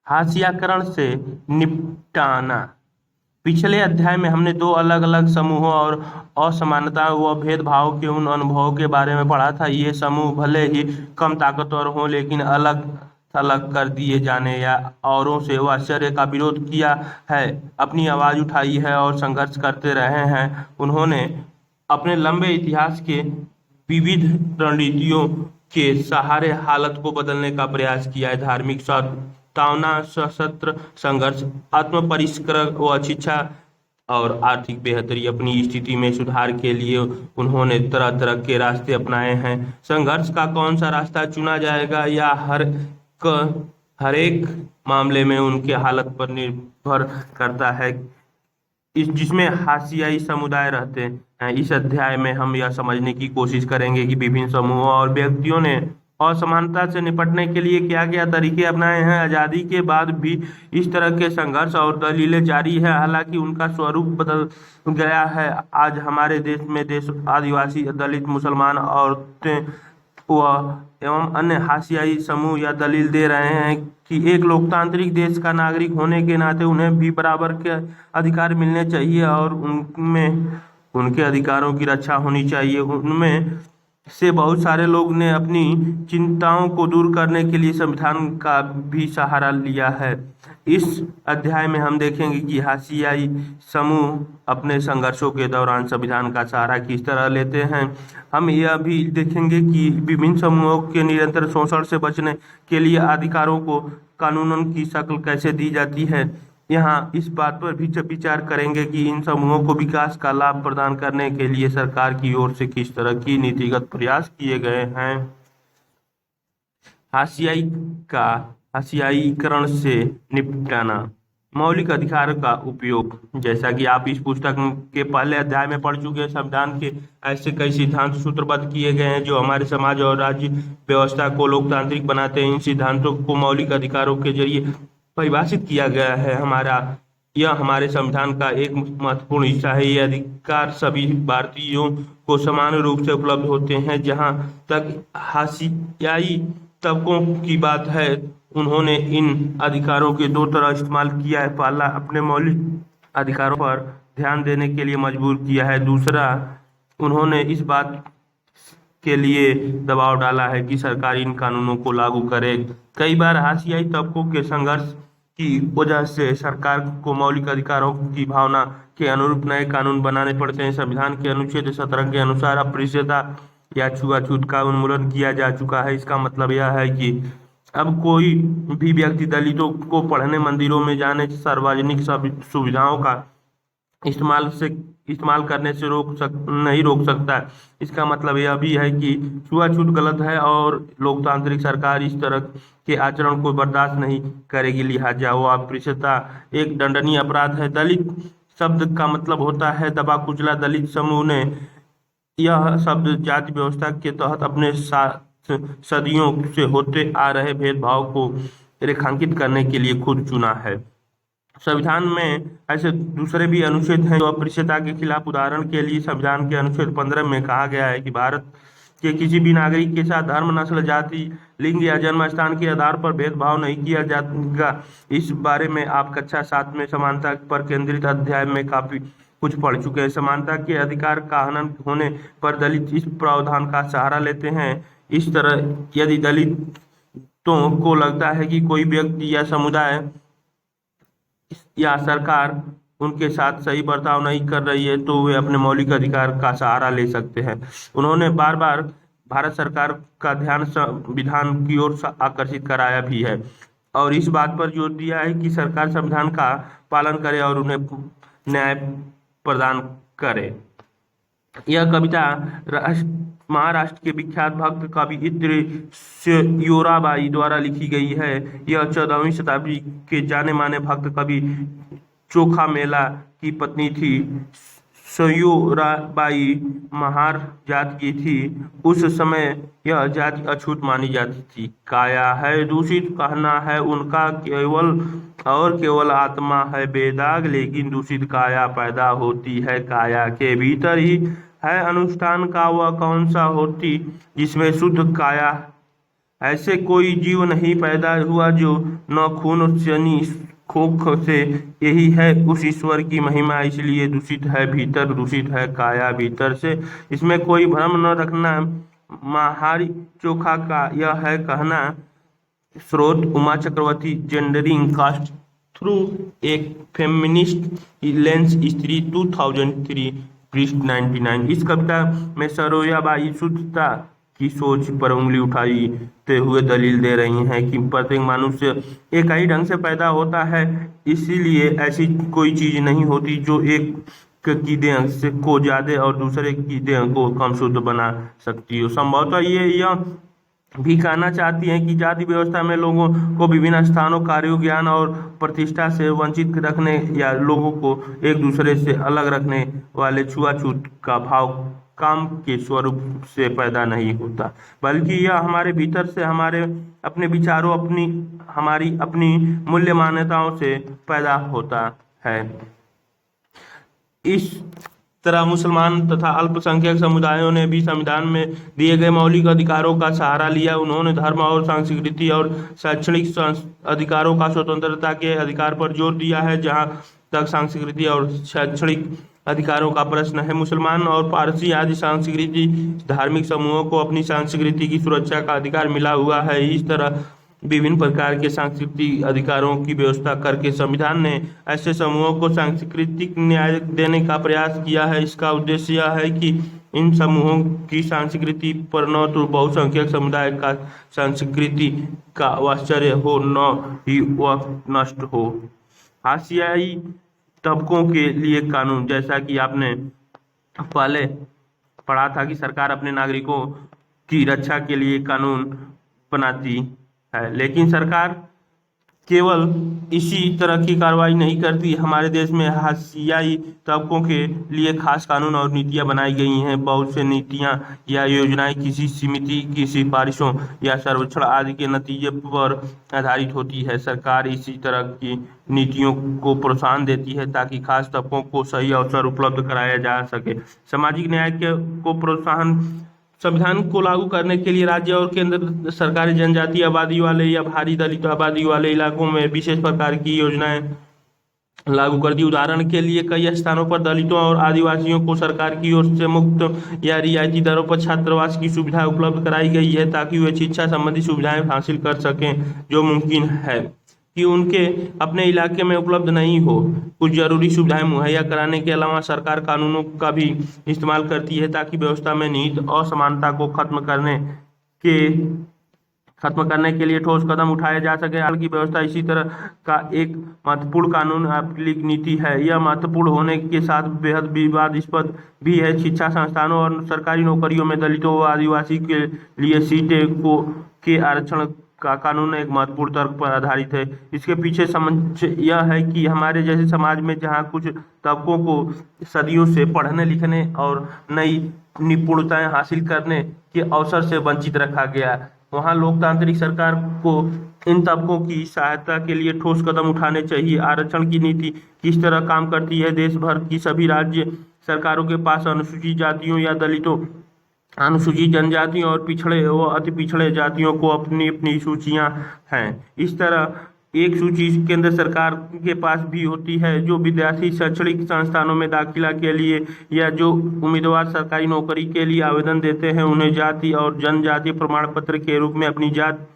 हास्याकरण से निपटाना। पिछले अध्याय में हमने दो अलग अलग समूहों और असमानता व भेदभाव के उन अनुभवों के बारे में पढ़ा था। ये समूह भले ही कम ताकतवर हों, लेकिन अलग थलग कर दिए जाने या औरों से व आश्चर्य का विरोध किया है, अपनी आवाज उठाई है और संघर्ष करते रहे हैं। उन्होंने अपने लंबे इतिहास के विविध रणनीतियों के सहारे हालत को बदलने का प्रयास किया है। धार्मिक सद्भावना, सशस्त्र संघर्ष, आत्म-परिष्कार व शिक्षा और आर्थिक बेहतरी। अपनी स्थिति में सुधार के लिए उन्होंने तरह तरह के रास्ते अपनाए हैं। संघर्ष का कौन सा रास्ता चुना जाएगा या हर एक मामले में उनके हालत पर निर्भर करता है, जिसमें हाशियाई समुदाय रहते हैं। इस अध्याय में हम यह समझने की कोशिश करेंगे कि विभिन्न समूहों और व्यक्तियों ने असमानता से निपटने के लिए क्या क्या तरीके अपनाए हैं। आज़ादी के बाद भी इस तरह के संघर्ष और दलीलें जारी है, हालांकि उनका स्वरूप बदल गया है। आज हमारे देश में आदिवासी, दलित, मुसलमान, औरतें एवं अन्य हाशियाई समूह यह दलील दे रहे हैं कि एक लोकतांत्रिक देश का नागरिक होने के नाते उन्हें भी बराबर के अधिकार मिलने चाहिए और उनमें उनके अधिकारों की रक्षा होनी चाहिए। उनमें से बहुत सारे लोग ने अपनी चिंताओं को दूर करने के लिए संविधान का भी सहारा लिया है। इस अध्याय में हम देखेंगे कि हाशियाई समूह अपने संघर्षों के दौरान संविधान का सहारा किस तरह लेते हैं। हम यह भी देखेंगे कि विभिन्न समूहों के निरंतर शोषण से बचने के लिए अधिकारों को कानूनन की शक्ल कैसे दी जाती है। यहाँ इस बात पर भी विचार करेंगे कि इन समूहों को विकास का लाभ प्रदान करने के लिए सरकार की ओर से किस तरह की नीतिगत प्रयास किए गए हैं। हाशियाईकरण से निपटाना। मौलिक अधिकार का उपयोग। जैसा कि आप इस पुस्तक के पहले अध्याय में पढ़ चुके हैं, संविधान के ऐसे कई सिद्धांत सूत्रबद्ध किए गए हैं जो हमारे समाज और राज्य व्यवस्था को लोकतांत्रिक बनाते हैं। इन सिद्धांतों को मौलिक अधिकारों के जरिए परिभाषित किया गया है। यह हमारे संविधान का एक महत्वपूर्ण हिस्सा है। ये अधिकार सभी भारतीयों को समान रूप से उपलब्ध होते हैं। जहां तक हाशियाई तबकों की बात है, उन्होंने इन अधिकारों के दो तरह इस्तेमाल किया है। पहला, अपने मौलिक अधिकारों पर ध्यान देने के लिए मजबूर किया है। दूसरा, उन्होंने इस बात के लिए दबाव डाला है कि सरकार इन कानूनों को लागू करे। कई बार हाशियाई तबकों के संघर्ष की वजह से सरकार को मौलिक अधिकारों की भावना के अनुरूप नए कानून बनाने पड़ते हैं। संविधान के अनुच्छेद 17 के अनुसार अस्पृश्यता या छुआछूत का उन्मूलन किया जा चुका है। इसका मतलब यह है कि अब कोई भी व्यक्ति दलितों को पढ़ने, मंदिरों में जाने, सार्वजनिक सुविधाओं का इस्तेमाल करने से नहीं रोक सकता। इसका मतलब यह भी है कि छुआछूत गलत है और लोकतांत्रिक सरकार इस तरह के आचरण को बर्दाश्त नहीं करेगी। लिहाजा वो अस्पृश्यता एक दंडनीय अपराध है। दलित शब्द का मतलब होता है दबा कुचला। दलित समूह ने यह शब्द जाति व्यवस्था के तहत अपने साथ सदियों से होते आ रहे भेदभाव को रेखांकित करने के लिए खुद चुना है। संविधान में ऐसे दूसरे भी अनुच्छेद हैं जो अस्पृश्यता के खिलाफ। उदाहरण के लिए संविधान के अनुच्छेद 15 में कहा गया है कि भारत के किसी भी नागरिक के साथ धर्म, नस्ल, जाति, लिंग या जन्म स्थान के आधार पर भेदभाव नहीं किया जाएगा। इस बारे में आप कक्षा 7 में समानता पर केंद्रित अध्याय में काफी कुछ पढ़ चुके हैं। समानता के अधिकार का हनन होने पर दलित इस प्रावधान का सहारा लेते हैं। इस तरह यदि दलितों को लगता है कि कोई व्यक्ति या समुदाय या सरकार उनके साथ सही बर्ताव नहीं कर रही है, तो वे अपने मौलिक अधिकार का सहारा ले सकते हैं। उन्होंने बार बार भारत सरकार का ध्यान संविधान की ओर आकर्षित कराया भी है और इस बात पर जोर दिया है कि सरकार संविधान का पालन करे और उन्हें न्याय प्रदान करे। यह कविता महाराष्ट्र के विख्यात भक्त कवि इत्र योराबाई द्वारा लिखी गई है। यह 14वीं शताब्दी के जाने माने भक्त कवि चोखा मेला की पत्नी थी। सयोराबाई महार जात की थी। उस समय यह जाति अछूत मानी जाती थी। काया है दूषित, कहना है उनका केवल आत्मा है बेदाग, लेकिन दूषित काया पैदा होती है काया के भीतर ही है। अनुष्ठान का वह कौन सा होती जिसमें शुद्ध काया ऐसे कोई जीव नहीं पैदा हुआ जो न खून शनि खोख से, यही है उस ईश्वर की महिमा, इसलिए दूषित है भीतर, दूषित है काया भीतर से। इसमें कोई भ्रम न रखना, महारी चोखा का यह है कहना। स्रोत उमा चक्रवर्ती, जेंडरिंग कास्ट थ्रू एक फेमिनिस्ट लेंस, स्त्री 2003, पृष्ठ 99। इस कविता में सरोयाबाई शुद्धता की सोच पर उंगली उठाते हुए दलील दे रही हैं कि प्रत्येक मनुष्य एक ही ढंग से पैदा होता है, इसीलिए ऐसी कोई चीज नहीं होती जो एक की देह से को ज्यादा और दूसरे की देह को कम शुद्ध बना सकती हो। संभवतः ये यह भी कहना चाहती हैं कि जाति व्यवस्था में लोगों को विभिन्न स्थानों, कार्यों, ज्ञान और प्रतिष्ठा से वंचित रखने या लोगों को एक दूसरे से अलग रखने वाले छुआछूत का भाव काम के स्वरूप से पैदा नहीं होता, बल्कि यह हमारे भीतर से, हमारे अपने विचारों, हमारी अपनी मूल्य मान्यताओं से पैदा होता है। इस तरह मुसलमान तथा अल्पसंख्यक समुदायों ने भी संविधान में दिए गए मौलिक अधिकारों का सहारा लिया। उन्होंने धर्म और संस्कृति और शैक्षणिक अधिकारों का स्वतंत्रता के अधिकार पर जोर दिया है। जहां तक संस्कृति और शैक्षणिक अधिकारों का प्रश्न है, मुसलमान और पारसी आदि सांस्कृतिक धार्मिक समूहों को अपनी संस्कृति की सुरक्षा का अधिकार मिला हुआ है। इस तरह विभिन्न प्रकार के सांस्कृतिक अधिकारों की व्यवस्था करके संविधान ने ऐसे समूहों को सांस्कृतिक न्याय देने का प्रयास किया है। इसका उद्देश्य यह है कि इन समूहों की संस्कृति पर न तो बहुसंख्यक समुदाय का संस्कृति का आश्चर्य हो, न ही वह नष्ट हो। हाशियाई तबकों के लिए कानून, जैसा कि आपने पहले पढ़ा था कि सरकार अपने नागरिकों की रक्षा के लिए कानून बनाती है, लेकिन सरकार केवल इसी तरह की कार्रवाई नहीं करती। हमारे देश में हाशियाई तबकों के लिए खास कानून और नीतियां बनाई गई हैं। बहुत से नीतियां या योजनाएं किसी समिति की सिफारिशों या सर्वेक्षण आदि के नतीजे पर आधारित होती है। सरकार इसी तरह की नीतियों को प्रोत्साहन देती है ताकि खास तबकों को सही अवसर उपलब्ध कराया जा सके। सामाजिक न्याय को प्रोत्साहन, संविधान को लागू करने के लिए राज्य और केंद्र सरकारें जनजातीय आबादी वाले या भारी दलित आबादी वाले इलाकों में विशेष प्रकार की योजनाएं लागू कर दी। उदाहरण के लिए कई स्थानों पर दलितों और आदिवासियों को सरकार की ओर से मुफ्त या रियायती दरों पर छात्रावास की सुविधा उपलब्ध कराई गई है ताकि वे शिक्षा संबंधी सुविधाएं हासिल कर सकें जो मुमकिन है कि उनके अपने इलाके में उपलब्ध नहीं हो। कुछ जरूरी सुविधाएं मुहैया कराने के अलावा सरकार कानूनों का भी इस्तेमाल करती है ताकि व्यवस्था में निहित असमानता को खत्म करने के लिए ठोस कदम उठाए जा सके। हाल की व्यवस्था इसी तरह का एक महत्वपूर्ण कानून आपकी नीति है। यह महत्वपूर्ण होने के साथ बेहद विवादास्पद भी है। शिक्षा संस्थानों और सरकारी नौकरियों में दलितों व आदिवासी के लिए सीटें के आरक्षण का कानून एक महत्वपूर्ण तर्क पर आधारित है। इसके पीछे समझ यह है कि हमारे जैसे समाज में जहां कुछ तबकों को सदियों से पढ़ने लिखने और नई निपुणताएं हासिल करने के अवसर से वंचित रखा गया, वहां लोकतांत्रिक सरकार को इन तबकों की सहायता के लिए ठोस कदम उठाने चाहिए। आरक्षण की नीति किस तरह काम करती है? देश भर की सभी राज्य सरकारों के पास अनुसूचित जातियों या दलितों, अनुसूचित जनजातियों और पिछड़े व अति पिछड़े जातियों को अपनी अपनी सूचियां हैं। इस तरह एक सूची केंद्र सरकार के पास भी होती है। जो विद्यार्थी शैक्षणिक संस्थानों में दाखिला के लिए या जो उम्मीदवार सरकारी नौकरी के लिए आवेदन देते हैं, उन्हें जाति और जनजाति प्रमाण पत्र के रूप में अपनी जात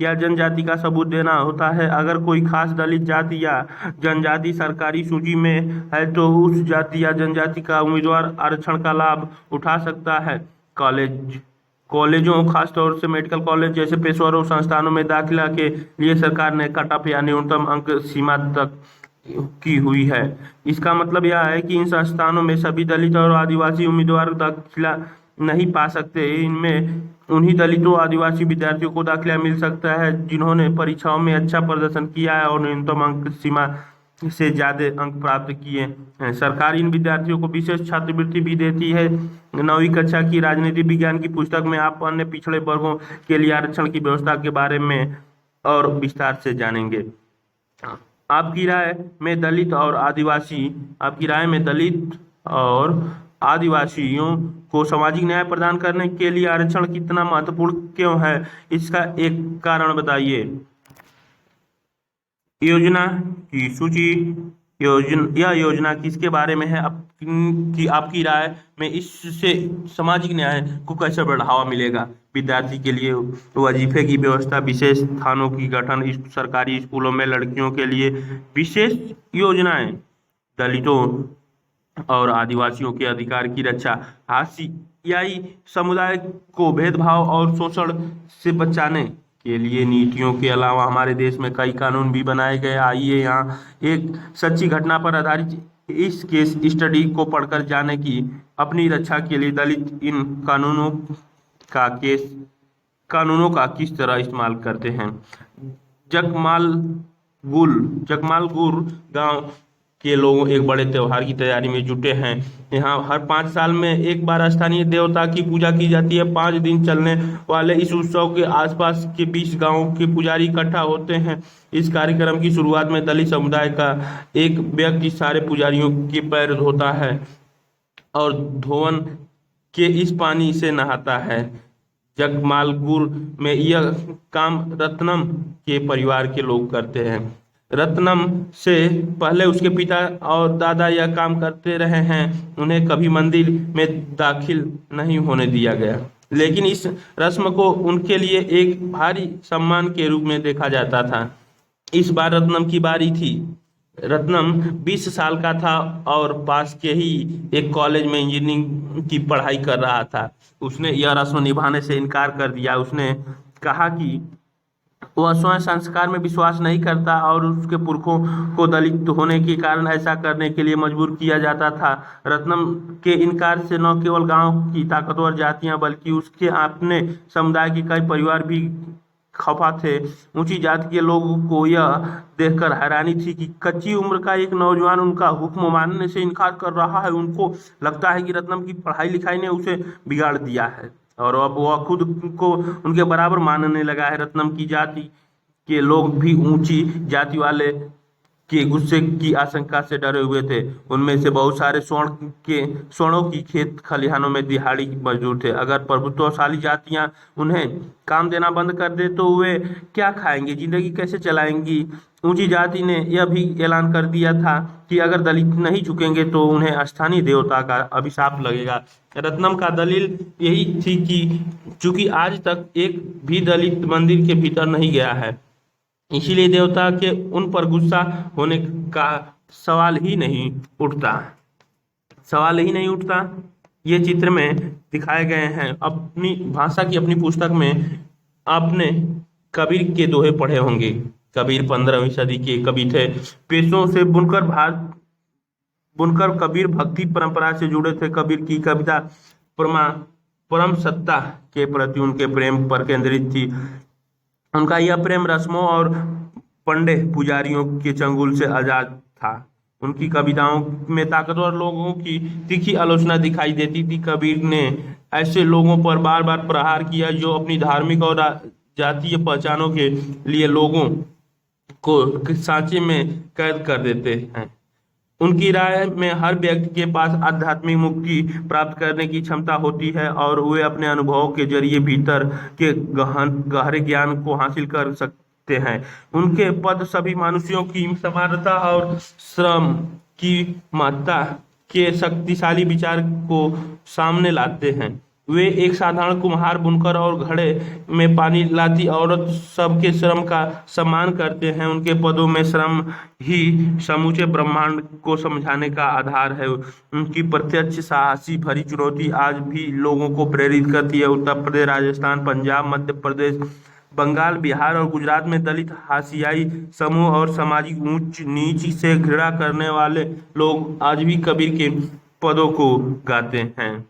या जनजाति का सबूत देना होता है। अगर कोई खास दलित जाति या जनजाति सरकारी सूची में है तो उस जाति या जनजाति का उम्मीदवार आरक्षण का लाभ उठा सकता है। कॉलेजों, खासतौर से मेडिकल कॉलेज जैसे पेशेवरों संस्थानों में दाखिला के लिए सरकार ने कट ऑफ या न्यूनतम अंक सीमा तक की हुई है। इसका मतलब यह है कि इन संस्थानों में सभी दलित और आदिवासी उम्मीदवार दाखिला नहीं पा सकते। इनमें उन्हीं दलितों आदिवासी विद्यार्थियों को दाखिला मिल सकता है जिन्होंने परीक्षाओं में अच्छा प्रदर्शन किया है और न्यूनतम अंक सीमा से ज्यादा अंक प्राप्त किए हैं। सरकार इन विद्यार्थियों को विशेष छात्रवृत्ति भी देती है। 9वीं कक्षा की राजनीति विज्ञान की पुस्तक में आप अन्य पिछड़े वर्गों के लिए आरक्षण की व्यवस्था के बारे में और विस्तार से जानेंगे। आपकी राय में दलित और आदिवासियों को सामाजिक न्याय प्रदान करने के लिए आरक्षण कितना महत्वपूर्ण क्यों है, इसका एक कारण बताइए। योजना की सूची। यह योजना किसके बारे में है, आपकी राय में इससे सामाजिक न्याय को कैसे बढ़ावा मिलेगा। विद्यार्थी के लिए वजीफे की व्यवस्था, विशेष स्थानों की गठन, सरकारी स्कूलों में लड़कियों के लिए विशेष योजनाएं, दलितों और आदिवासियों के अधिकार की रक्षा, आसियाई समुदाय को भेदभाव और शोषण से बचाने के लिए नीतियों के अलावा हमारे देश में कई कानून भी बनाए गए। आइए यहाँ एक सच्ची घटना पर आधारित इस केस स्टडी को पढ़कर जाने की अपनी रक्षा के लिए दलित इन कानूनों का किस तरह इस्तेमाल करते हैं। जगमालगुर गांव के लोग एक बड़े त्योहार की तैयारी में जुटे हैं। यहाँ हर 5 साल में एक बार स्थानीय देवता की पूजा की जाती है। 5 दिन चलने वाले इस उत्सव के आसपास के 20 गांवों के पुजारी इकट्ठा होते हैं। इस कार्यक्रम की शुरुआत में दलित समुदाय का एक व्यक्ति सारे पुजारियों के पैर धोता है और धोवन के इस पानी से नहाता है। जगमालगुर में यह काम रत्नम के परिवार के लोग करते हैं। रत्नम से पहले उसके पिता और दादा यह काम करते रहे हैं। उन्हें कभी मंदिर में दाखिल नहीं होने दिया गया, लेकिन इस रस्म को उनके लिए एक भारी सम्मान के रूप में देखा जाता था। इस बार रत्नम की बारी थी। रत्नम 20 साल का था और पास के ही एक कॉलेज में इंजीनियरिंग की पढ़ाई कर रहा था। उसने यह रस्म निभाने से इनकार कर दिया। उसने कहा कि वह स्वयं संस्कार में विश्वास नहीं करता और उसके पुरखों को दलित होने के कारण ऐसा करने के लिए मजबूर किया जाता था। रत्नम के इनकार से न केवल गांव की ताकतवर जातियां बल्कि उसके अपने समुदाय के कई परिवार भी खफा थे। ऊंची जाति के लोगों को यह देखकर हैरानी थी कि कच्ची उम्र का एक नौजवान उनका हुक्म मानने से इनकार कर रहा है। उनको लगता है कि रत्नम की पढ़ाई लिखाई ने उसे बिगाड़ दिया है और अब वह खुद को उनके बराबर मानने लगा है। रत्नम की जाति के लोग भी ऊंची जाति वाले के गुस्से की आशंका से डरे हुए थे। उनमें से बहुत सारे स्वर्णों की खेत खलिहानों में दिहाड़ी मजदूर थे। अगर प्रभुत्वशाली जातियां उन्हें काम देना बंद कर दे तो वे क्या खाएंगे, जिंदगी कैसे चलाएंगी। ऊंची जाति ने यह भी ऐलान कर दिया था कि अगर दलित नहीं झुकेंगे तो उन्हें स्थानीय देवता का अभिशाप लगेगा। रत्नम का दलील यही थी कि चूंकि आज तक एक भी दलित मंदिर के भीतर नहीं गया है, इसीलिए देवता के उन पर गुस्सा होने का सवाल ही नहीं उठता। ये चित्र में दिखाए गए हैं। अपनी भाषा की अपनी पुस्तक में आपने कबीर के दोहे पढ़े होंगे। कबीर 15वीं सदी के कवि थे। पेशों से बुनकर कबीर भक्ति परंपरा से जुड़े थे। कबीर की कविता परम सत्ता के प्रति उनके प्रेम पर केंद्रित थी। उनका यह प्रेम रस्मों और पंडे पुजारियों के चंगुल से आजाद था। उनकी कविताओं में ताकतवर लोगों की तीखी आलोचना दिखाई देती थी। कबीर ने ऐसे लोगों पर बार बार प्रहार किया जो अपनी धार्मिक और जातीय पहचानों के लिए लोगों को सांचे में कैद कर देते हैं। उनकी राय में हर व्यक्ति के पास आध्यात्मिक मुक्ति प्राप्त करने की क्षमता होती है और वे अपने अनुभवों के जरिए भीतर के गहरे ज्ञान को हासिल कर सकते हैं। उनके पद सभी मनुष्यों की समानता और श्रम की महत्ता के शक्तिशाली विचार को सामने लाते हैं। वे एक साधारण कुम्हार, बुनकर और घड़े में पानी लाती औरत सबके श्रम का सम्मान करते हैं। उनके पदों में श्रम ही समूचे ब्रह्मांड को समझाने का आधार है। उनकी प्रत्यक्ष साहसी भरी चुनौती आज भी लोगों को प्रेरित करती है। उत्तर प्रदेश, राजस्थान, पंजाब, मध्य प्रदेश, बंगाल, बिहार और गुजरात में दलित, हाशियाई समूह और सामाजिक ऊंच नीच से घृणा करने वाले लोग आज भी कबीर के पदों को गाते हैं।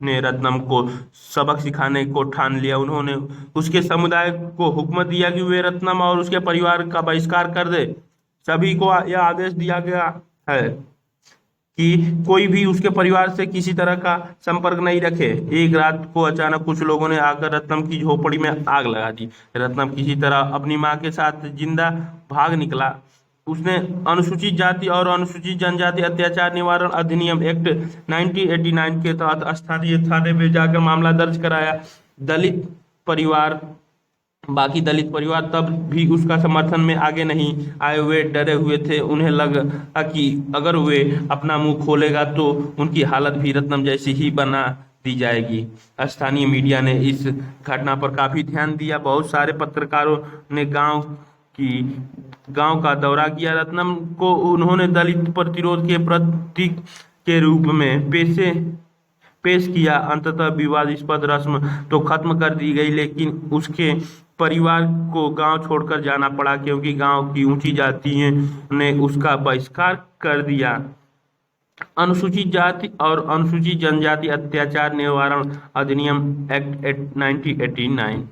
ने रत्नम को सबक सिखाने को ठान लिया। उन्होंने उसके समुदाय को हुक्म दिया कि वे रत्नम और उसके परिवार का बहिष्कार कर दे। सभी को यह आदेश दिया गया है कि कोई भी उसके परिवार से किसी तरह का संपर्क नहीं रखे। एक रात को अचानक कुछ लोगों ने आकर रत्नम की झोपड़ी में आग लगा दी। रत्नम किसी तरह अपनी मां के साथ जिंदा भाग निकला। उसने अनुसूचित जाति और अनुसूचित जनजाति अत्याचार निवारण अधिनियम एक्ट 1989 के तहत स्थानीय थाने में जाकर मामला दर्ज कराया। दलित परिवार बाकी दलित परिवार तब भी उसका समर्थन में आगे नहीं आए। वे डरे हुए थे। उन्हें लगा कि अगर वे अपना मुंह खोलेगा तो उनकी हालत भी रत्नम जैसी ही बना दी जाएगी। स्थानीय मीडिया ने इस घटना पर काफी ध्यान दिया। बहुत सारे पत्रकारों ने गांव का दौरा किया। रत्नम को उन्होंने दलित प्रतिरोध के प्रतीक के रूप में पेश किया। अंततः विवादास्पद रस्म तो खत्म कर दी गई, लेकिन उसके परिवार को गांव छोड़कर जाना पड़ा क्योंकि गांव की ऊंची जातियों ने उसका बहिष्कार कर दिया। अनुसूचित जाति और अनुसूचित जनजाति अत्याचार निवारण अधिनियम एक्ट 1989।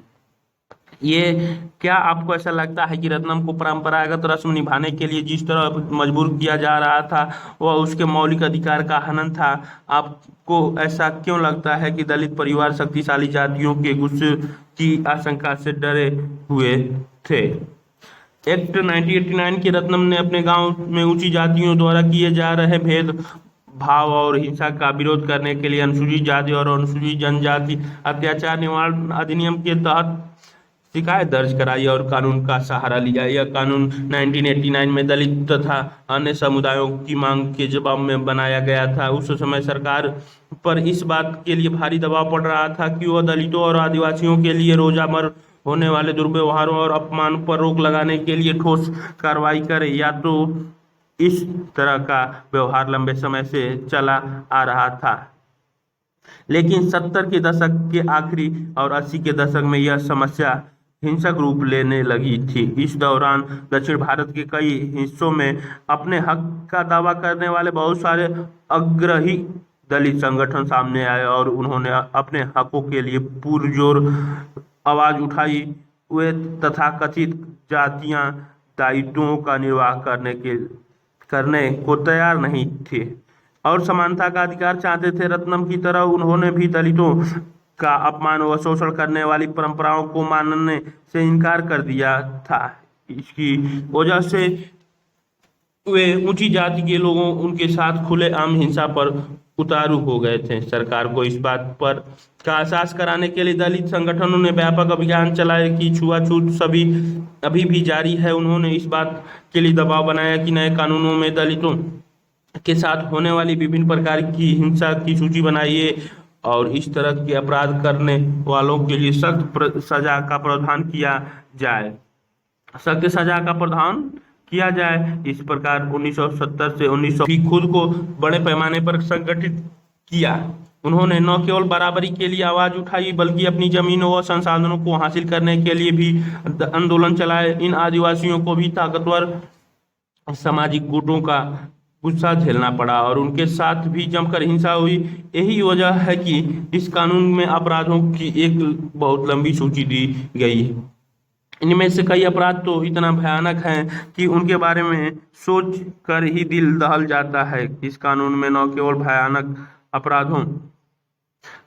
ये क्या आपको ऐसा लगता है कि रत्नम को परंपरागत रस्म निभाने के लिए जिस तरह मजबूर किया जा रहा था वह उसके मौलिक अधिकार का हनन था? आपको ऐसा क्यों लगता है कि दलित परिवार शक्तिशाली जातियों के गुस्से की आशंका से डरे हुए थे? एक्ट 1989 के रत्नम ने अपने गांव में ऊंची जातियों द्वारा किए जा रहे भेद भाव और हिंसा का विरोध करने के लिए अनुसूचित जाति और अनुसूचित जनजाति अत्याचार निवारण अधिनियम के तहत शिकायत दर्ज कराई और कानून का सहारा लिया। यह कानून 1989 में दलित तथा अन्य समुदायों की मांग के जवाब में बनाया गया था। उस समय सरकार पर इस बात के लिए भारी दबाव पड़ रहा था कि वह दलितों और आदिवासियों के लिए रोजमर्रा होने वाले दुर्व्यवहारों और अपमान पर रोक लगाने के लिए ठोस कार्रवाई करे, या तो इस तरह का व्यवहार लंबे समय से चला आ रहा था। लेकिन 70 के दशक के आखिरी और 80 के दशक में यह समस्या हिंसक रूप लेने लगी थी। इस दौरान दक्षिण भारत के कई हिस्सों में अपने हक का दावा करने वाले बहुत सारे आग्रही दलित संगठन सामने आए और उन्होंने अपने हकों के लिए पुरजोर आवाज उठाई। वे तथाकथित जातियां दायित्वों का निर्वाह करने को तैयार नहीं थे और समानता का अधिकार चाहते थे। रत्नम की तरह उन्होंने भी दलितों का अपमान व शोषण करने वाली परंपराओं को मानने से इनकार कर दिया था। इसकी वजह से वे ऊंची जाति के लोगों उनके साथ खुलेआम हिंसा पर उतारू हो गए थे। सरकार को इस बात पर का एहसास कराने के लिए दलित संगठनों ने व्यापक अभियान चलाए कि छुआछूत अभी भी जारी है। उन्होंने इस बात के लिए दबाव बनाया कि नए कानूनों में दलितों के साथ होने वाली विभिन्न प्रकार की हिंसा की सूची बनाइए और इस तरह के अपराध करने वालों के लिए सख्त सजा का प्रावधान किया जाए। इस प्रकार 1970 से 1900 भी खुद को बड़े पैमाने पर संगठित किया। उन्होंने न केवल बराबरी के लिए आवाज उठाई बल्कि अपनी जमीनों व संसाधनों को हासिल करने के लिए भी आंदोलन चलाए। इन आदिवासियों को भी ताकतवर सामाजिक गुटों का गुस्सा झेलना पड़ा और उनके साथ भी जमकर हिंसा हुई। यही वजह है कि इस कानून में अपराधों की एक बहुत लंबी सूची दी गई है। इनमें से कई अपराध तो इतना भयानक हैं कि उनके बारे में सोच कर ही दिल दहल जाता है। इस कानून में न केवल भयानक अपराधों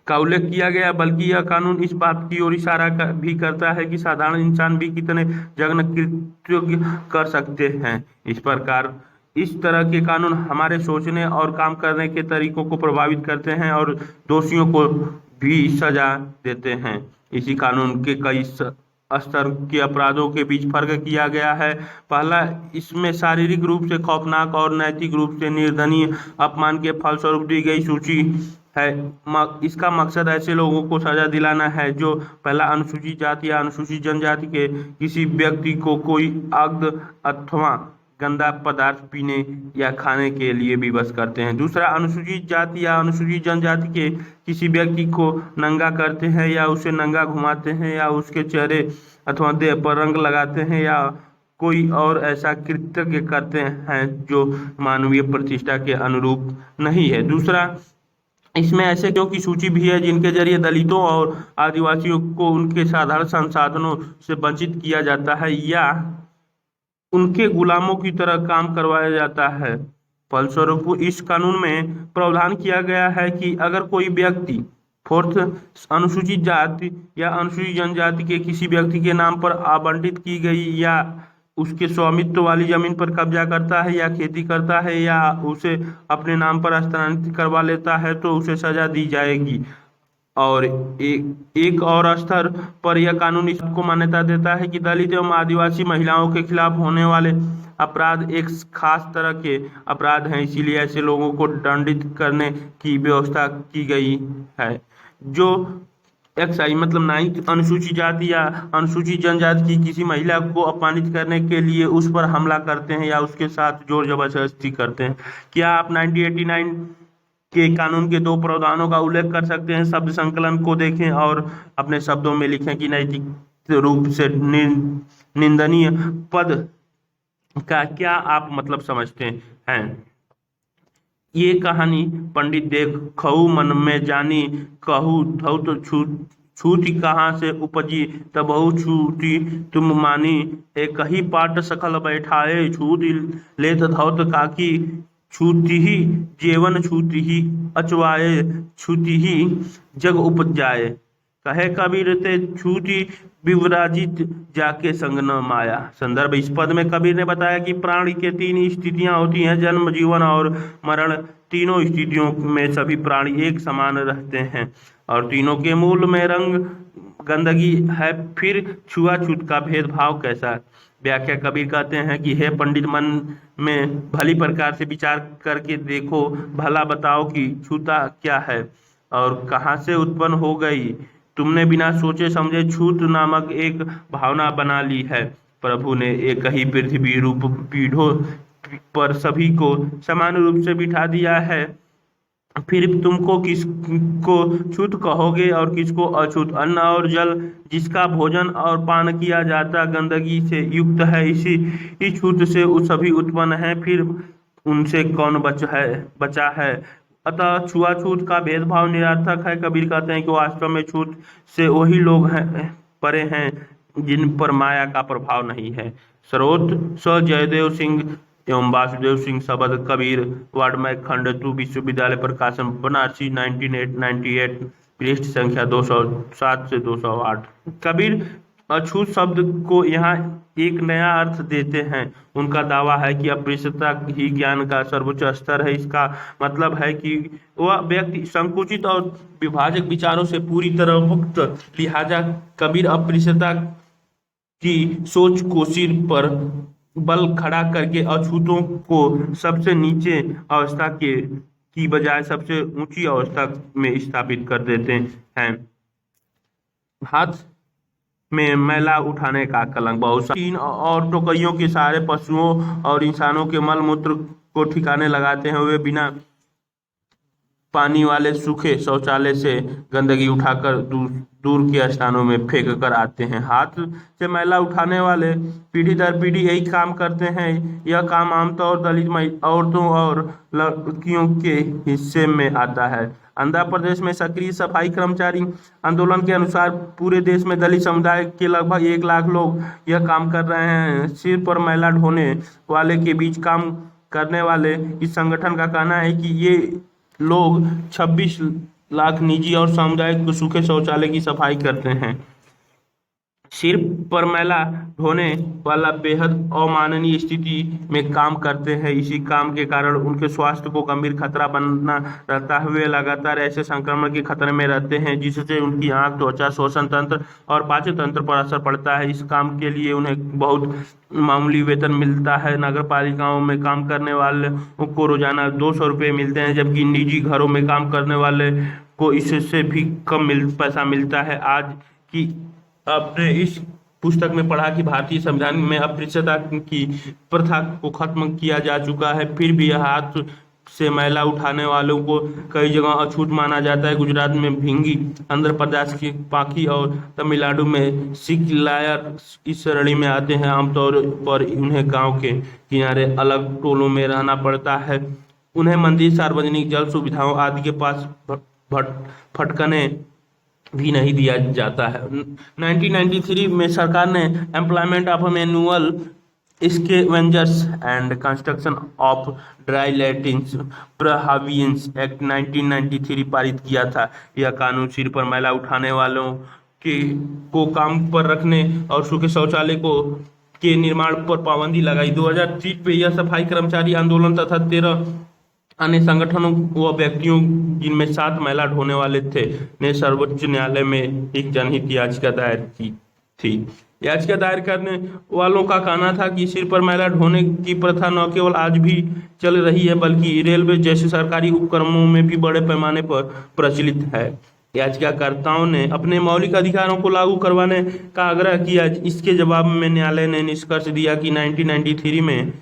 का उल्लेख किया गया बल्कि यह कानून इस बात की ओर इशारा भी करता है कि साधारण इंसान भी कितने जघन्य कृत्य कर सकते हैं। इस तरह के कानून हमारे सोचने और काम करने के तरीकों को प्रभावित करते हैं और दोषियों को भी सजा देते हैं। इसी कानून के कई स्तर के अपराधों के बीच फर्क किया गया है। पहला, इसमें शारीरिक रूप से खौफनाक और नैतिक रूप से निर्दयनीय अपमान के फलस्वरूप दी गई सूची है। इसका मकसद ऐसे लोगों को सजा दिलाना है जो पहला अनुसूचित जाति या अनुसूचित जनजाति के किसी व्यक्ति को कोई आग अथवा गंदा पदार्थ पीने या खाने के लिए विवश करते हैं। दूसरा, अनुसूचित जाति या अनुसूचित जनजाति के किसी व्यक्ति को नंगा करते हैं या उसे नंगा घुमाते हैं या उसके चेहरे अथवा देह पर रंग लगाते हैं या कोई और ऐसा कृत्य करते हैं जो मानवीय प्रतिष्ठा के अनुरूप नहीं है। दूसरा, इसमें ऐसे लोगों की सूची भी है जिनके जरिए दलितों और आदिवासियों को उनके साधारण संसाधनों से वंचित किया जाता है या उनके गुलामों की तरह काम करवाया जाता है। फलस्वरूप इस कानून में प्रावधान किया गया है कि अगर कोई व्यक्ति फोर्थ अनुसूचित जाति या अनुसूचित जनजाति के किसी व्यक्ति के नाम पर आवंटित की गई या उसके स्वामित्व वाली जमीन पर कब्जा करता है या खेती करता है या उसे अपने नाम पर हस्तांतरित करवा लेता है तो उसे सजा दी जाएगी। और एक और स्तर पर यह कानून इसको मान्यता देता है कि दलित एवं आदिवासी महिलाओं के खिलाफ होने वाले अपराध एक खास तरह के अपराध हैं, इसीलिए ऐसे लोगों को दंडित करने की व्यवस्था की गई है। जो एक्साई मतलब 9th अनुसूचित जाति या अनुसूचित जनजाति की किसी महिला को अपमानित करने के लिए उस पर हमला करते हैं या उसके साथ जोर जबरदस्ती करते हैं। क्या आप 1989 के कानून के 2 प्रावधानों का उल्लेख कर सकते हैं? शब्द संकलन को देखें और अपने शब्दों में लिखें कि नैतिक रूप से निंदनीय पद का क्या आप मतलब समझते हैं। ये कहानी पंडित देखऊ मन में जानी, कहू धौ तो छूटी कहाँ से उपजी, तबहु छूटी तुम मानी, एक ही पाट सकल बैठाए, छूटी लेत धौत काकी, छूती ही जेवन छूती ही अचवाए, छूती ही जग उपजाए, कहे कबीर ते छूटी विवराजित जाके संग न माया। संदर्भ, इस पद में कबीर ने बताया कि प्राणी के 3 स्थितियां होती हैं, जन्म, जीवन और मरण। तीनों स्थितियों में सभी प्राणी एक समान रहते हैं और तीनों के मूल में रंग गंदगी है। फिर छुआछूत का भेदभाव कैसा? व्याख्या, कबीर कहते हैं कि हे पंडित, मन में भली प्रकार से विचार करके देखो, भला बताओ कि छूता क्या है और कहाँ से उत्पन्न हो गई। तुमने बिना सोचे समझे छूत नामक एक भावना बना ली है। प्रभु ने एक ही पृथ्वी रूप पीढ़ों पर सभी को समान रूप से बिठा दिया है, फिर तुमको किसको छूत कहोगे और किसको अछूत? अन्न और जल जिसका भोजन और पान किया जाता गंदगी से युक्त है, इसी छूत से सभी उत्पन्न है, फिर उनसे कौन बचा है? अतः छुआछूत का भेदभाव निरर्थक है। कबीर कहते हैं कि वास्तव में छूत से वही लोग परे हैं जिन पर माया का प्रभाव नहीं है। स्रोत स जयदेव सिंह एवं वासुदेव सिंह शब्द कबीर वाड्मय खंड 2 विश्वविद्यालय प्रकाशन बनारसी 1998 पृष्ठ संख्या 207 से 208। कबीर अछूत शब्द को यहाँ एक नया अर्थ देते हैं। उनका दावा है कि अपृष्टता ही ज्ञान का सर्वोच्च स्तर है। इसका मतलब है कि वह व्यक्ति संकुचित और विभाजक विचारों से पूरी तरह मुक्त, लिहाजा कबीर अपृष्टता की सोच को सिर पर बल खड़ा करके अछूतों को सबसे नीचे अवस्था की बजाय सबसे ऊंची अवस्था में स्थापित कर देते हैं। हाथ में मैला उठाने का कलंक, बहुत तीन और टोकरियों के सहारे पशुओं और इंसानों के मल मूत्र को ठिकाने लगाते हैं। वे बिना पानी वाले सूखे शौचालय से गंदगी उठाकर दूर के स्थानों में फेंक कर आते हैं। हाथ से मैला उठाने वाले पीढ़ी दर पीढ़ी यही काम करते हैं। यह काम आमतौर दलित औरतों और लड़कियों के हिस्से में आता है। आंध्र प्रदेश में सक्रिय सफाई कर्मचारी आंदोलन के अनुसार पूरे देश में दलित समुदाय के लगभग 1 लाख लोग यह काम कर रहे हैं। सिर पर मैला ढोने वाले के बीच काम करने वाले इस संगठन का कहना है कि ये लोग 26 लाख निजी और सामुदायिक सूखे शौचालय की सफाई करते हैं। सिर पर मैला ढोने वाला बेहद अमानवीय स्थिति में काम करते हैं। इसी काम के कारण उनके स्वास्थ्य को गंभीर खतरा बना रहता है। वे लगातार ऐसे संक्रमण के खतरे में रहते हैं जिससे उनकी आंख, त्वचा, श्वसन तंत्र और पाचन तंत्र पर असर पड़ता है। इस काम के लिए उन्हें बहुत मामूली वेतन मिलता है। नगर पालिकाओं में काम करने वाले को रोजाना 200 रुपये मिलते हैं, जबकि निजी घरों में काम करने वाले को इससे भी कम पैसा मिलता है। आज की आपने इस पुस्तक में पढ़ा कि भारतीय संविधान में अपृष्टता की प्रथा को खत्म किया जा चुका है, फिर भी हाथ से मैला उठाने वालों को कई जगह अछूत माना जाता है। गुजरात में भिंगी, आंध्र प्रदेश की पाखी और तमिलनाडु में सिकलायर इस श्रेणी में आते हैं। आमतौर पर उन्हें गांव के किनारे अलग टोलों में रहना पड़ता है। उन्हें मंदिर, सार्वजनिक जल सुविधाओं आदि के पास फटकने भी नहीं दिया जाता है। 1993 में सरकार ने employment of manual scavengers and construction of dry latrines prohibition act 1993 पारित किया था। यह कानून सिर पर मैला उठाने वालों को काम पर रखने और सूखे शौचालय के निर्माण पर पाबंदी लगाई। 2003 में यह सफाई कर्मचारी आंदोलन तथा 13 अन्य संगठनों व व्यक्तियों, जिनमें 7 महिला ढोने वाले थे, ने सर्वोच्च न्यायालय में एक जनहित याचिका दायर की थी। याचिका दायर करने वालों का कहना था कि सिर पर मैला ढोने की प्रथा न केवल आज भी चल रही है, बल्कि रेलवे जैसे सरकारी उपक्रमों में भी बड़े पैमाने पर प्रचलित है। याचिकाकर्ताओं ने अपने मौलिक अधिकारों को लागू करवाने का आग्रह किया। इसके जवाब में न्यायालय ने निष्कर्ष दिया कि 1993 में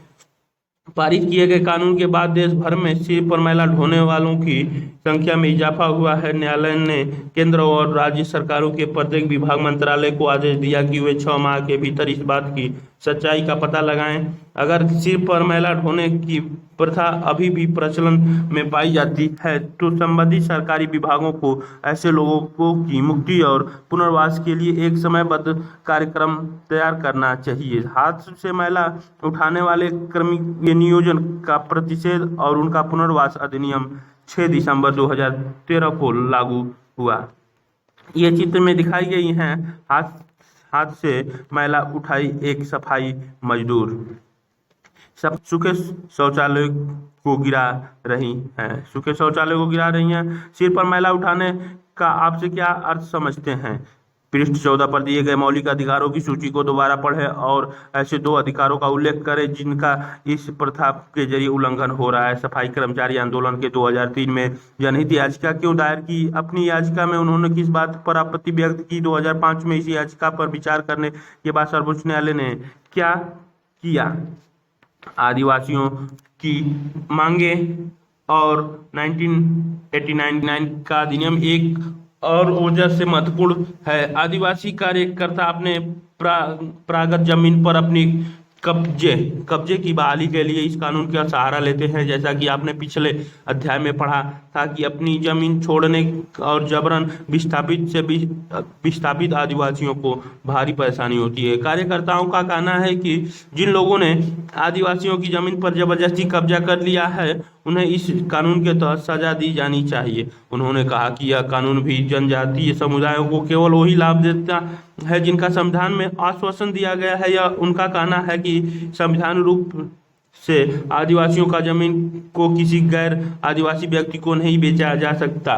पारित किए गए कानून के बाद देश भर में सिर पर मैला ढोने वालों की संख्या में इजाफा हुआ है। न्यायालय ने केंद्र और राज्य सरकारों के प्रत्येक विभाग मंत्रालय को आदेश दिया कि वे 6 माह के भीतर इस बात की सच्चाई का पता लगाएं। अगर सिर पर मैला ढोने की प्रथा अभी भी प्रचलन में पाई जाती है तो संबंधित सरकारी विभागों को ऐसे लोगों की मुक्ति और पुनर्वास के लिए एक समयबद्ध कार्यक्रम तैयार करना चाहिए। हाथ से मैला उठाने वाले कर्मी के नियोजन का प्रतिषेध और उनका पुनर्वास अधिनियम 6 दिसंबर 2013 को लागू हुआ। ये चित्र में दिखाई गई हैं हाथ से मैला उठाई एक सफाई मजदूर सब सूखे शौचालय को गिरा रही हैं। सूखे शौचालय को गिरा रही हैं। सिर पर मैला उठाने का आपसे क्या अर्थ समझते हैं? पृष्ठ 14 पर दिए गए मौलिक अधिकारों की सूची को दोबारा पढ़ें और ऐसे 2 अधिकारों का उल्लेख करें जिनका इस प्रथा के जरिए उल्लंघन हो रहा है। सफाई कर्मचारी आंदोलन के 2003 में जनहित याचिका क्यों दायर की? अपनी याचिका में उन्होंने किस बात पर आपत्ति व्यक्त की? 2005 में इस याचिका पर विचार करने के बाद सर्वोच्च न्यायालय ने क्या किया? आदिवासियों की मांगे और 1989 का अधिनियम एक और वजह से महत्वपूर्ण है। आदिवासी कार्यकर्ता अपने प्रागत जमीन पर अपनी कब्जे की बहाली के लिए इस कानून का सहारा लेते हैं। जैसा कि आपने पिछले अध्याय में पढ़ा था कि अपनी जमीन छोड़ने और जबरन विस्थापित आदिवासियों को भारी परेशानी होती है। कार्यकर्ताओं का कहना है कि जिन लोगों ने आदिवासियों की जमीन पर जबरदस्ती कब्जा कर लिया है उन्हें इस कानून के तहत सजा दी जानी चाहिए। उन्होंने कहा कि यह कानून भी जनजातीय समुदायों को केवल वही लाभ देता है जिनका संविधान में आश्वासन दिया गया है। यह उनका कहना है कि संविधान रूप से आदिवासियों का जमीन को किसी गैर आदिवासी व्यक्ति को नहीं बेचा जा सकता।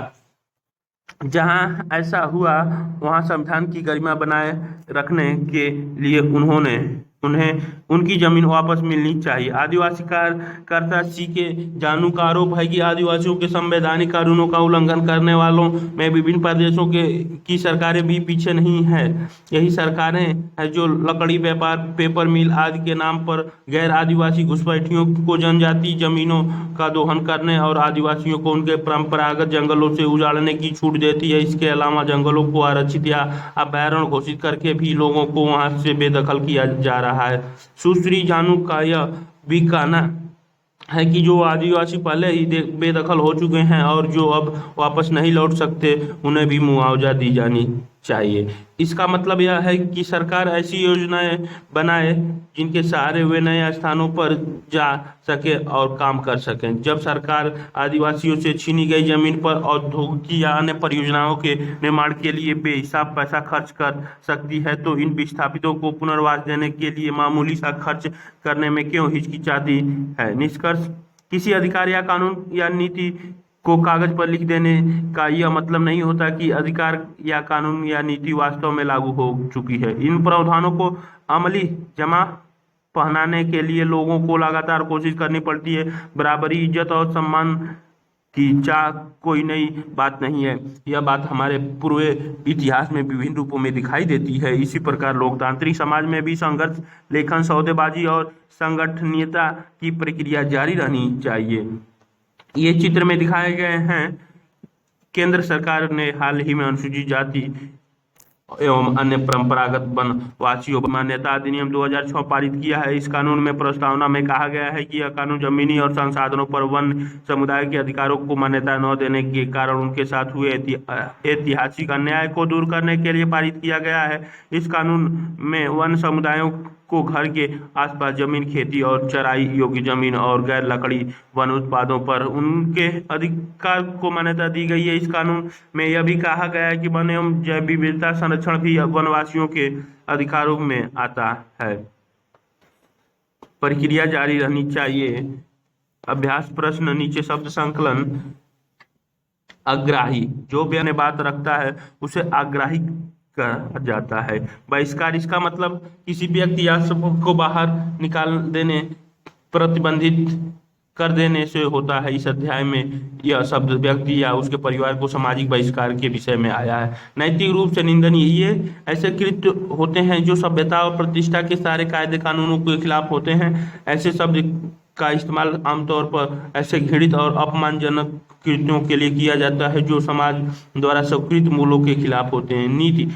जहां ऐसा हुआ वहां संविधान की गरिमा बनाए रखने के लिए उन्हें उनकी जमीन वापस मिलनी चाहिए। आदिवासी कार्यकर्ता सी के जानू का आरोप है कि आदिवासियों के संवैधानिक कानूनों का उल्लंघन करने वालों में विभिन्न प्रदेशों की सरकारें भी पीछे नहीं है। यही सरकारें हैं जो लकड़ी व्यापार, पेपर मिल आदि के नाम पर गैर आदिवासी घुसपैठियों को जनजातीय जमीनों का दोहन करने और आदिवासियों को उनके परंपरागत जंगलों से उजाड़ने की छूट देती है। इसके अलावा जंगलों को आरक्षित या अभयारण्य घोषित करके भी लोगों को वहां से बेदखल किया जा रहा है। सुश्री जानू का यह भी कहना है कि जो आदिवासी पहले ही बेदखल हो चुके हैं और जो अब वापस नहीं लौट सकते उन्हें भी मुआवजा दी जानी चाहिए। इसका मतलब यह है कि सरकार ऐसी योजनाएं बनाए जिनके सहारे वे नए स्थानों पर जा सके और काम कर सकें। जब सरकार आदिवासियों से छीनी गई जमीन पर औद्योगिक या अन्य परियोजनाओं के निर्माण के लिए बेहिसाब पैसा खर्च कर सकती है तो इन विस्थापितों को पुनर्वास देने के लिए मामूली सा खर्च करने में क्यों हिचकिचाती है? निष्कर्ष, किसी अधिकार या कानून या नीति को कागज पर लिख देने का यह मतलब नहीं होता कि अधिकार या कानून या नीति वास्तव में लागू हो चुकी है। इन प्रावधानों को अमली जमा पहनाने के लिए लोगों को लगातार कोशिश करनी पड़ती है। बराबरी, इज्जत और सम्मान की चाह कोई नई बात नहीं है। यह बात हमारे पूरे इतिहास में विभिन्न रूपों में दिखाई देती है। इसी प्रकार लोकतांत्रिक समाज में भी संघर्ष, लेखन, सौदेबाजी और संगठनीयता की प्रक्रिया जारी रहनी चाहिए। ये चित्र में दिखाए गए हैं। केंद्र सरकार ने हाल ही में अनुसूचित जाति एवं अन्य परंपरागत वनवासियों मान्यता अधिनियम 2006 पारित किया है। इस कानून में प्रस्तावना में कहा गया है कि यह कानून जमीनी और संसाधनों पर वन समुदाय के अधिकारों को मान्यता न देने के कारण उनके साथ हुए ऐतिहासिक अन्याय को दूर करने के लिए पारित किया गया है। इस कानून में वन समुदायों को घर के आसपास जमीन, खेती और चराई योग्य जमीन और गैर लकड़ी वन उत्पादों पर उनके अधिकार को मान्यता दी गई है। इस कानून में यह भी कहा गया है कि वन एवं जैव विविधता संरक्षण भी वनवासियों के अधिकारों में आता है। प्रक्रिया जारी रहनी चाहिए। अभ्यास प्रश्न, नीचे शब्द संकलन। अग्राही, जो भी अन्य बात रखता है उसे आग्राही कहा जाता है। बहिष्कार, इसका मतलब किसी व्यक्ति या समूह को बाहर निकाल देने, प्रतिबंधित कर देने से होता है। इस अध्याय में यह शब्द व्यक्ति या उसके परिवार को सामाजिक बहिष्कार के विषय में आया है। नैतिक रूप से निंदनीय, ये ऐसे कृत्य होते हैं जो सभ्यता और प्रतिष्ठा के सारे कायदे कानूनों के खिलाफ होते हैं। ऐसे शब्द का इस्तेमाल आमतौर पर ऐसे घृणित और अपमानजनक कृत्यों के लिए किया जाता है जो समाज द्वारा स्वीकृत मूल्यों के खिलाफ होते हैं। नीति,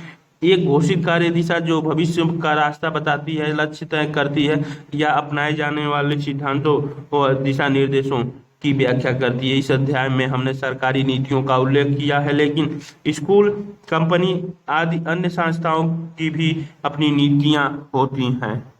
एक घोषित कार्य दिशा जो भविष्य का रास्ता बताती है, लक्ष्य तय करती है या अपनाए जाने वाले सिद्धांतों और दिशा निर्देशों की व्याख्या करती है। इस अध्याय में हमने सरकारी नीतियों का उल्लेख किया है, लेकिन स्कूल, कंपनी आदि अन्य संस्थाओं की भी अपनी नीतियां होती हैं।